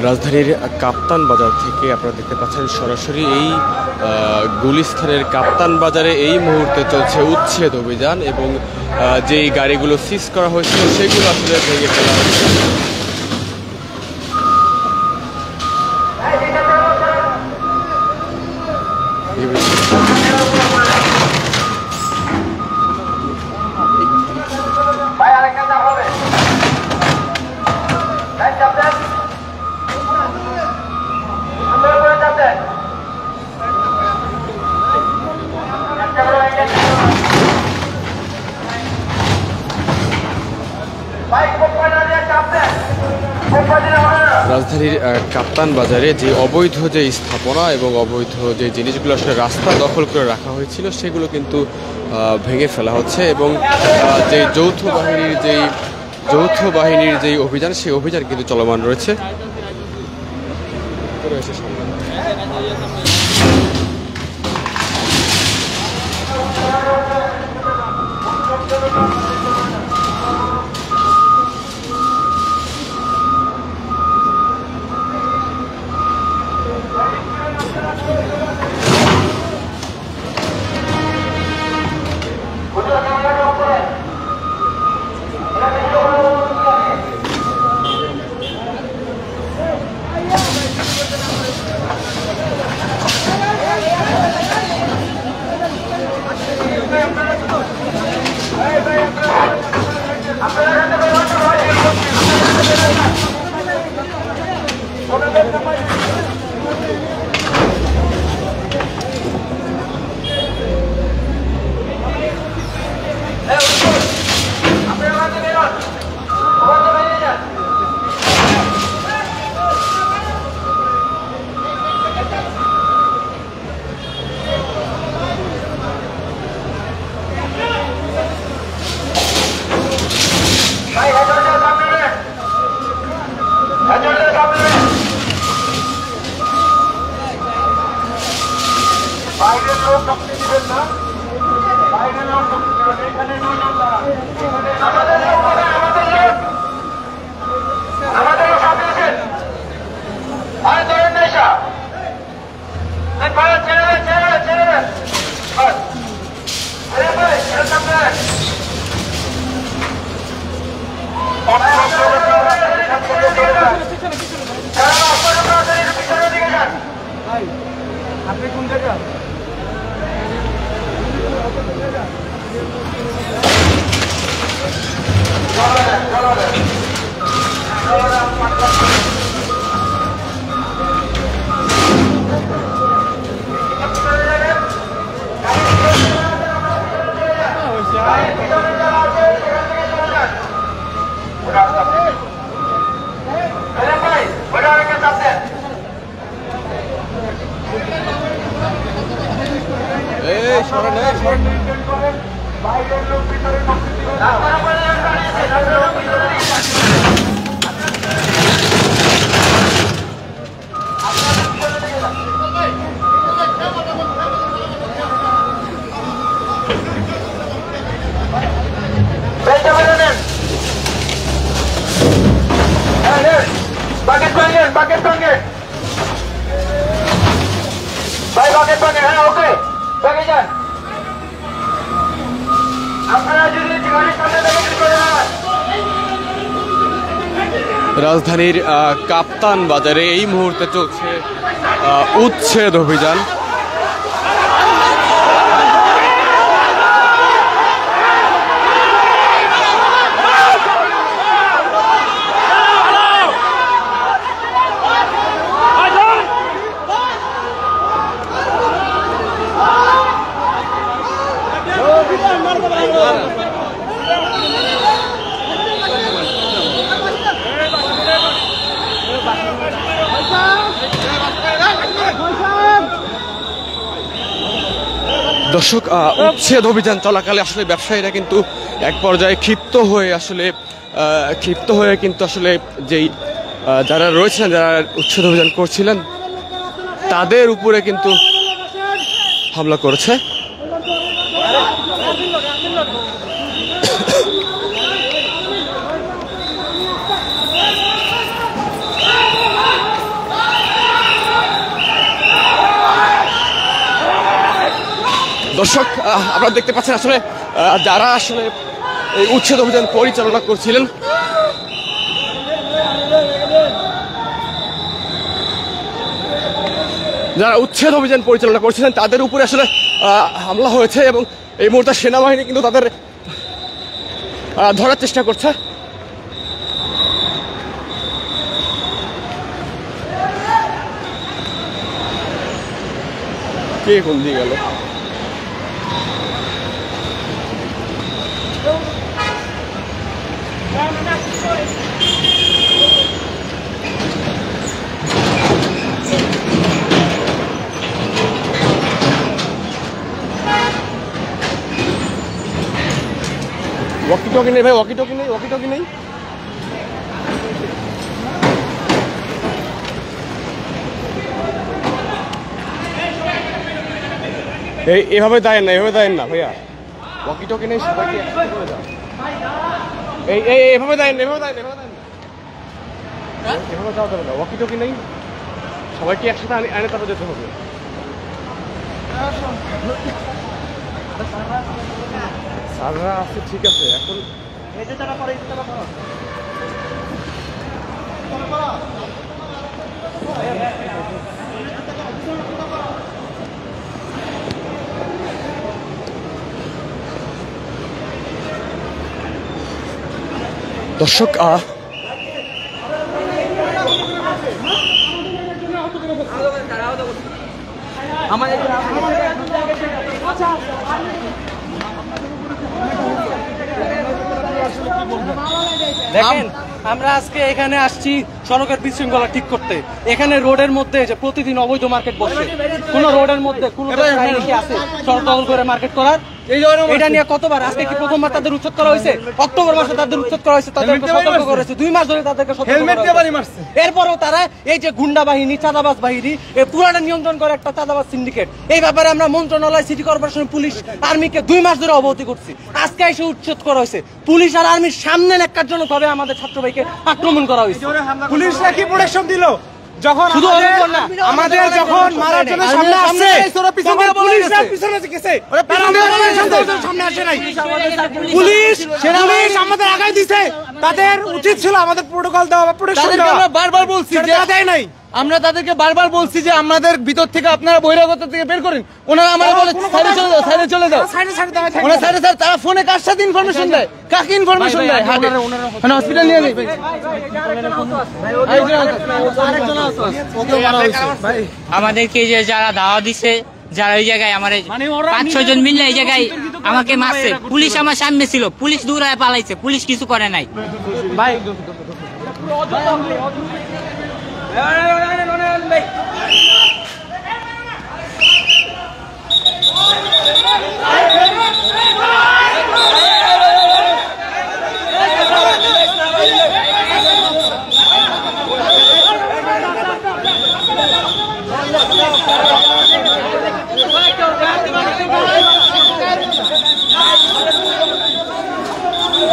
রাজধানীর কাপ্তান বাজার থেকে আপনারা দেখতে পাচ্ছেন সরাসরি এই গুলিস্তানের কাপ্তান বাজারে এই মুহূর্তে চলছে উচ্ছেদ অভিযান এবং যেই গাড়িগুলো সিজ করা হয়েছিল সেগুলো আসলে ভেঙে ফেলা হচ্ছে। রাজধানীর কাপ্তান বাজারে যে অবৈধ যে স্থাপনা এবং অবৈধ যে জিনিসগুলো আসলে রাস্তা দখল করে রাখা হয়েছিল সেগুলো কিন্তু ভেঙে ফেলা হচ্ছে এবং যে যৌথ বাহিনীর যেই অভিযান সেই অভিযান কিন্তু চলমান রয়েছে। আপনি কোন জায়গা রাজধানীর কাপ্তান বাজারে এই মুহূর্তে চলছে উচ্ছেদ অভিযান। দর্শক, উচ্ছেদ অভিযান চলাকালে আসলে ব্যবসায়ীরা কিন্তু এক পর্যায়ে ক্ষিপ্ত হয়ে কিন্তু আসলে যেই যারা রয়েছেন, যারা উচ্ছেদ অভিযান করছিলেন তাদের উপরে কিন্তু হামলা করেছে। দর্শক আপনারা দেখতে পাচ্ছেন আসলে যারা আসলে এই উচ্ছেদ অভিযান পরিচালনা করছিলেন তাদের উপরে আসলে হামলা হয়েছে এবং এই মুহূর্তে সেনাবাহিনী কিন্তু তাদের ধরার চেষ্টা করছে। কে কোন দিয়ে গেল? ওয়াকি টকি নেই ভাই, ওয়াকি টকি নেই। এভাবে দেয় না ভাইয়া, ওয়াকি টকি নেই, সবাইকে এভাবে দেয় না, এভাবে যাওয়া যাবে না, ওয়াকি টকি নেই, সবাইকে একসাথে আনে তারপর যেতে হবে। স্যাররা আছে, ঠিক আছে, এখন দর্শক দেখেন, আমরা আজকে এখানে আসছি সড়কের বিশৃঙ্খলা ঠিক করতে। এখানে রোডের মধ্যে যে প্রতিদিন অবৈধ মার্কেট বসে, কোন রোডের মধ্যে কোন কি আছে সড়ক দখল করে মার্কেট করার? এটা নিয়ে কতবার, আজকে কি প্রথমবার তাদের উচ্ছেদ করা হয়েছে? অক্টোবর মাসে তাদের উচ্ছেদ করা হয়েছে, তাদেরকে সতর্ক করেছে, 2 মাস ধরে তাদেরকে এরপরও তারা এই যে গুন্ডা বাহিনী, চাঁদাবাজ বাহিনী, এই পুরাটা নিয়ন্ত্রণ করে একটা চাঁদাবাজ সিন্ডিকেট। এই ব্যাপারে আমরা মন্ত্রণালয়, সিটি কর্পোরেশন, পুলিশ, আর্মিকে 2 মাস ধরে অবগতি করছি। আজকে এসে উচ্ছেদ করা হয়েছে। পুলিশ আর আর্মির সামনে ন্যাক্কারজনক ভাবে আমাদের ছাত্র ভাইকে আক্রমণ করা হয়েছে। পুলিশরা কি প্রোটেকশন দিল? যখন আমাদের যখন মারার জন্য সামনে আসছে, পুলিশরা পিছনে গেছে, সামনে আসে নাই। পুলিশ আমাদের আগাই দিছে। তাদের উচিত ছিল আমাদের প্রোটোকল দেওয়া, প্রোটেকশন দেওয়া। বারবার বলছি যে দেয় নাই। আমরা তাদেরকে বারবার বলছি যে আমাদের ভিতর থেকে আপনারা বহিরাগত থেকে বের করেন। ওনারা আমরা বলে সাইডে চলে যাও। ওনারা সাইডে তারা ফোনে কার সাথে ইনফরমেশন দেয়, কাকে ইনফরমেশন দেয়? হসপিটাল নিয়ে নেই আমাদেরকে যে যারা দাওয়া দিছে, যারা ওই জায়গায় আমার 5-6 জন মিললে এই জায়গায় আমাকে মারছে। পুলিশ আমার সামনে ছিল, পুলিশ দৌড়ায় পালাইছে, পুলিশ কিছু করে নাই। ভাই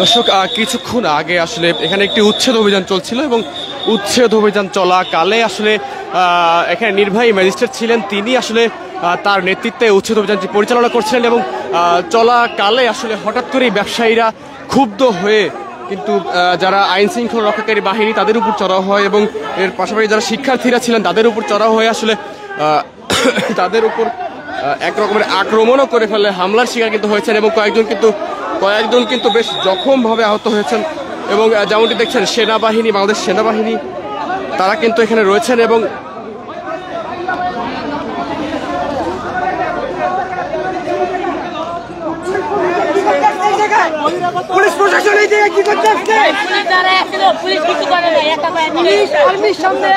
দর্শক কিছুক্ষণ আগে আসলে এখানে একটি উচ্ছেদ অভিযান চলছিল এবং উচ্ছেদ অভিযান চলাকালে আসলে এখানে নির্বাহী ম্যাজিস্ট্রেট ছিলেন, তিনি আসলে তার নেতৃত্বে উচ্ছেদ অভিযানটি পরিচালনা করছিলেন এবং চলাকালে আসলে হঠাৎ করেই ব্যবসায়ীরা ক্ষুব্ধ হয়ে কিন্তু যারা আইন শৃঙ্খলা রক্ষাকারী বাহিনী তাদের উপর চড়াও হয় এবং এর পাশাপাশি যারা শিক্ষার্থীরা ছিলেন তাদের উপর চড়াও হয়ে আসলে তাদের উপর এক রকমের আক্রমণও করে ফেলে, হামলার শিকার কিন্তু হয়েছেন এবং কয়েকজন কিন্তু বেশ জখমভাবে আহত হয়েছেন। এবং যেমনটি দেখছেন সেনাবাহিনী, বাংলাদেশ সেনাবাহিনী তারা কিন্তু এখানে রয়েছেন এবং পুলিশ প্রশাসন এই জায়গায় কি করতে আসছে? পুলিশ কিছু করে নাই, পুলিশ আর্মির সামনে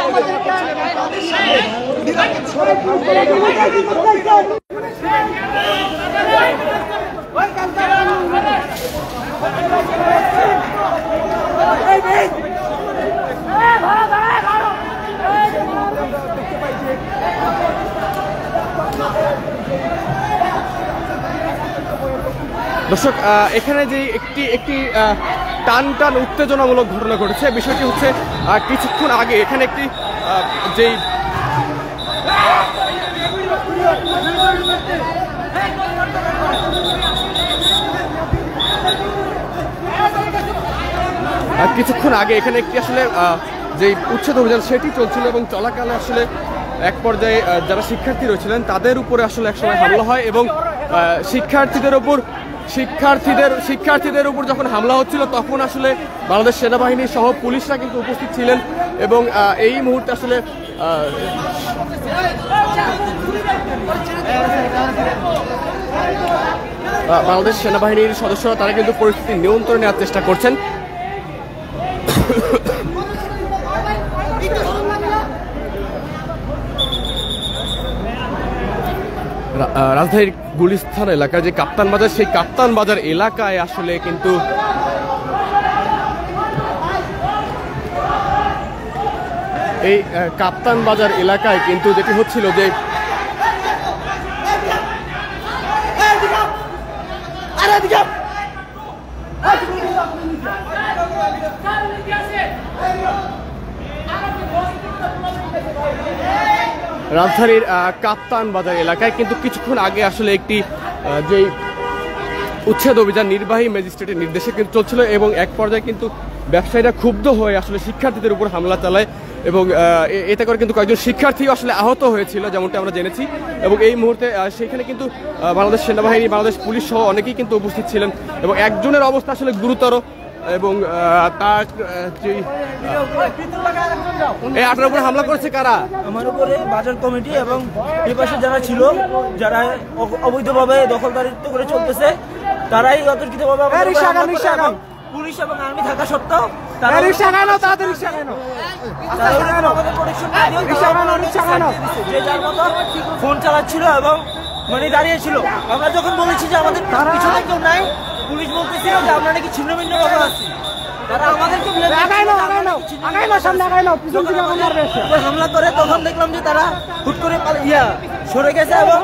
দর্শক এখানে যে একটি টান উত্তেজনামূলক ঘটনা ঘটেছে। বিষয়টি হচ্ছে কিছুক্ষণ আগে এখানে একটি যেই কিছুক্ষণ আগে এখানে একটি আসলে যে উচ্ছেদ অভিযান সেটি চলছিল এবং চলাকালে আসলে এক পর্যায়ে যারা শিক্ষার্থী রয়েছিলেন তাদের উপরে আসলে একসময় হামলা হয় এবং শিক্ষার্থীদের উপর যখন হামলা হচ্ছিল তখন আসলে বাংলাদেশ সেনাবাহিনী সহ পুলিশরা কিন্তু উপস্থিত ছিলেন এবং এই মুহূর্তে আসলে বাংলাদেশ সেনাবাহিনীর সদস্যরা তারা কিন্তু পরিস্থিতি নিয়ন্ত্রণে নেওয়ার চেষ্টা করছেন। রাজধানীর গুলিস্তান এলাকায় যে কাপ্তান বাজার, সেই কাপ্তান বাজার এলাকায় আসলে কিন্তু এই কাপ্তান বাজার এলাকায় কিন্তু যেটি হচ্ছিল যে রাজধানীর কাপ্তান বাজার এলাকায় কিন্তু কিছুক্ষণ আগে আসলে একটি যে উচ্ছেদ অভিযান নির্বাহী ম্যাজিস্ট্রেটের নির্দেশে কিন্তু চলছিল এবং এক পর্যায়ে কিন্তু ব্যবসায়ীরা ক্ষুব্ধ হয়ে আসলে শিক্ষার্থীদের উপর হামলা চালায় এবং এতে করে কিন্তু কয়েকজন শিক্ষার্থীও আসলে আহত হয়েছিল যেমনটা আমরা জেনেছি এবং এই মুহূর্তে সেখানে কিন্তু বাংলাদেশ সেনাবাহিনী, বাংলাদেশ পুলিশ সহ অনেকেই কিন্তু উপস্থিত ছিলেন এবং একজনের অবস্থা আসলে গুরুতর এবং তার এই 18 উপরে হামলা করেছে কারা? আমার উপরে বাজার কমিটি এবং এই পাশে যারা ছিল, যারা অবৈধভাবে দখলদারিত্ব করে চলতেছে, তারাই অতর্কিতভাবে পুলিশ এবং আর্মি থাকা সত্ত্বেও যে যার মতো ফোন চালাচ্ছিল এবং মানে দাঁড়িয়েছিল। আমরা যখন বলেছি যে আমাদের পিছনে কেউ নাই, পুলিশ বলতেছিল যে আমরা নাকি ছিন্ন ভিন্ন ভাবে আছি। তারা আমাদেরকে হামলা করে তখন দেখলাম যে তারা হুট করে সরে গেছে এবং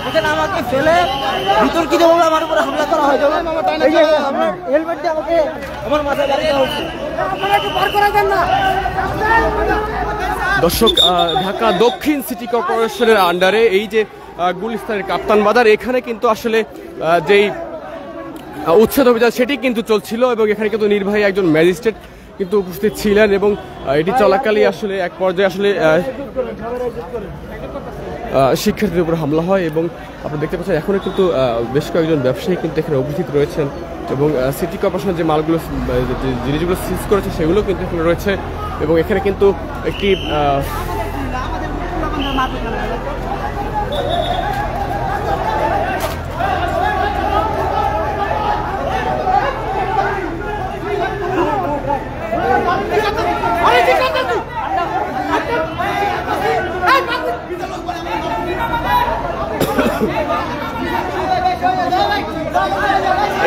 এখানে আমাকে ফেলে বিতর্কিতভাবে আমার উপরে হামলা করা হয়। হেলমেট দিয়ে আমাকে আমার মাথায় গাড়ি দেওয়া হচ্ছে। দর্শক, ঢাকা দক্ষিণ সিটি কর্পোরেশনের আন্ডারে এই যে গুলিস্তানের কাপ্তান বাজার, এখানে কিন্তু আসলে যেই উচ্ছেদ অভিযান সেটি কিন্তু চলছিল এবং এখানে কিন্তু নির্বাহী একজন ম্যাজিস্ট্রেট কিন্তু উপস্থিত ছিলেন এবং এটি চলাকালীন আসলে এক পর্যায়ে আসলে শিক্ষার্থীদের উপর হামলা হয় এবং আপনারা দেখতে পাচ্ছেন এখনও কিন্তু বেশ কয়েকজন ব্যবসায়ী কিন্তু এখানে উপস্থিত রয়েছেন এবং সিটি কর্পোরেশনের যে মালগুলো, জিনিসগুলো সিজ করেছে সেগুলো কিন্তু এখানে রয়েছে এবং এখানে কিন্তু একটি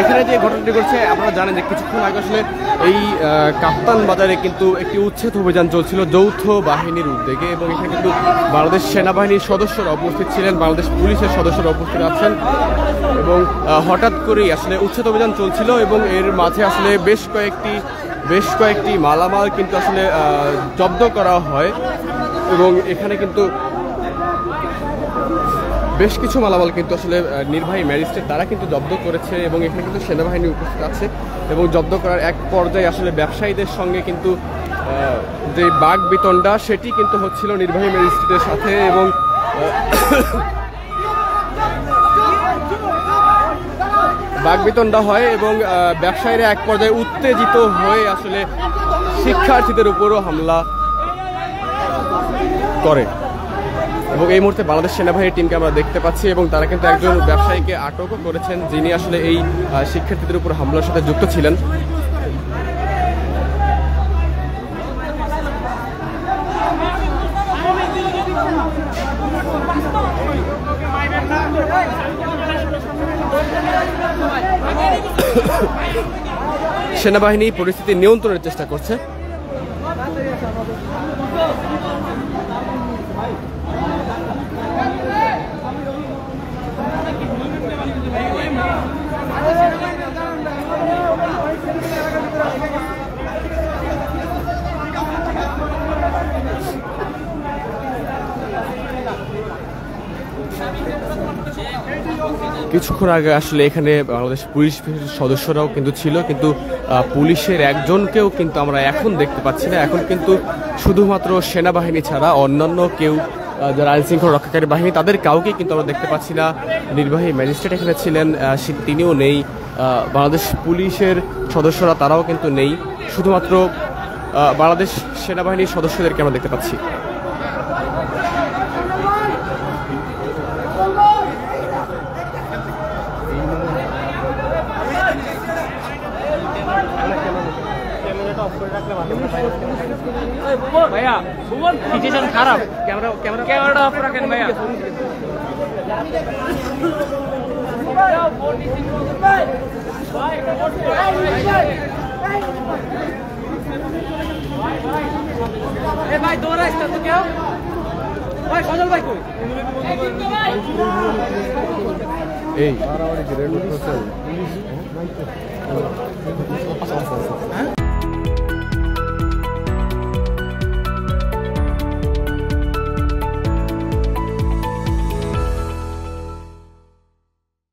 এখানে যে ঘটনাটি ঘটছে আপনারা জানেন যে কিছুক্ষণ আগে আসলে এই কাপ্তান বাজারে কিন্তু একটি উচ্ছেদ অভিযান চলছিল যৌথ বাহিনীর উদ্যোগে এবং এখানে কিন্তু বাংলাদেশ সেনাবাহিনীর সদস্যরা উপস্থিত ছিলেন, বাংলাদেশ পুলিশের সদস্যরা উপস্থিত আছেন এবং হঠাৎ করেই আসলে উচ্ছেদ অভিযান চলছিল এবং এর মাঝে আসলে বেশ কয়েকটি মালামাল কিন্তু আসলে জব্দ করা হয় এবং এখানে কিন্তু বেশ কিছু মালামাল কিন্তু আসলে নির্বাহী ম্যাজিস্ট্রেট তারা কিন্তু জব্দ করেছে এবং এখানে কিন্তু সেনাবাহিনী উপস্থিত আছে এবং জব্দ করার এক পর্যায়ে আসলে ব্যবসায়ীদের সঙ্গে কিন্তু যে বাক বিতণ্ডা সেটি কিন্তু হচ্ছিল নির্বাহী ম্যাজিস্ট্রেটের সাথে এবং বাক বিতণ্ডা হয় এবং ব্যবসায়ীরা এক পর্যায়ে উত্তেজিত হয়ে আসলে শিক্ষার্থীদের উপরও হামলা করে এবং এই মুহূর্তে বাংলাদেশ সেনাবাহিনীর টিমকে আমরা দেখতে পাচ্ছি এবং তারা কিন্তু একজন ব্যবসায়ীকে আটকও করেছেন যিনি আসলে এই শিক্ষার্থীদের উপর হামলার সাথে যুক্ত ছিলেন। সেনাবাহিনী পরিস্থিতি নিয়ন্ত্রণের চেষ্টা করছে। কিছুক্ষণ আগে আসলে এখানে বাংলাদেশ পুলিশ সদস্যরাও কিন্তু ছিল, কিন্তু পুলিশের একজনকেও কিন্তু আমরা এখন দেখতে পাচ্ছি না। এখন কিন্তু শুধুমাত্র সেনাবাহিনী ছাড়া অন্যান্য কেউ যারা আইন শৃঙ্খলা রক্ষাকারী বাহিনী তাদের কাউকে কিন্তু আমরা দেখতে পাচ্ছি না। নির্বাহী ম্যাজিস্ট্রেট এখানে ছিলেন, তিনিও নেই। বাংলাদেশ পুলিশের সদস্যরা তারাও কিন্তু নেই, শুধুমাত্র বাংলাদেশ সেনাবাহিনীর সদস্যদেরকে আমরা দেখতে পাচ্ছি। ভাইয়া সিচুয়েশন খারাপ, ক্যামেরাটা অফ রাখেন ভাইয়া। ভাই দৌড়া একটা তো কেউ ভাই সজল ভাই কই এই